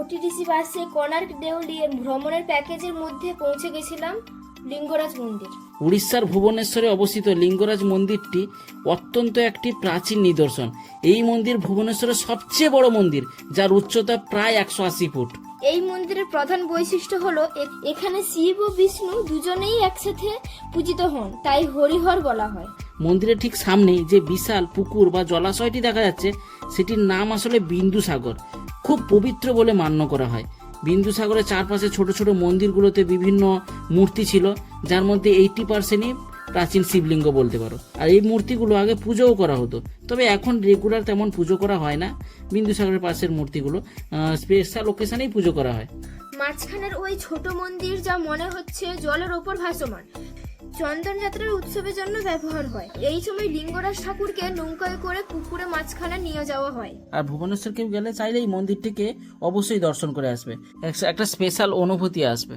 OTDC বাসে কোণার্ক দেউলি এর ভ্রমণের প্যাকেজের মধ্যে পৌঁছে গেছিলাম লিঙ্গরাজ মন্দির। উড়িষ্যার ভুবনেশ্বরে অবস্থিত লিঙ্গরাজ মন্দিরটি অত্যন্ত একটি প্রাচীন নিদর্শন। এই মন্দির ভুবনেশ্বরের সবচেয়ে বড় মন্দির, যার উচ্চতা প্রায় 180 ফুট। এই মন্দিরের প্রধান বৈশিষ্ট্য হলো এখানে শিব ও বিষ্ণু দুজনেই একসাথে পূজিত হন, তাই হরিহর বলা হয়। মন্দিরের ঠিক সামনেই যে বিশাল পুকুর বা জলাশয়টি দেখা যাচ্ছে, সেটির নাম আসলে বিন্দুসাগর। খুব পবিত্র বলে মান্য করা হয়। বিন্দুসাগরের চারপাশে ছোট ছোট মন্দিরগুলোতে বিভিন্ন মূর্তি ছিল, যার মধ্যে 80%ই প্রাচীন শিবলিঙ্গ বলতে পারো। আর এই মূর্তিগুলো আগে পুজোও করা হতো, তবে এখন রেগুলার তেমন পুজো করা হয় না। বিন্দুসাগরের পাশের মূর্তিগুলো স্পেশাল ওকেশনেই পুজো করা হয়। মাঝখানের ওই ছোট মন্দির যা মনে হচ্ছে জলের ওপর ভাসমান, চন্দন যাত্রার উৎসবের জন্য ব্যবহার হয়। এই সময় লিঙ্গরাজ ঠাকুরকে নৌকায় করে পুকুরে মাঝখানে নিয়ে যাওয়া হয়। আর ভুবনেশ্বর কেউ গেলে চাইলেই মন্দিরটিকে অবশ্যই দর্শন করে আসবে, একটা স্পেশাল অনুভূতি আসবে।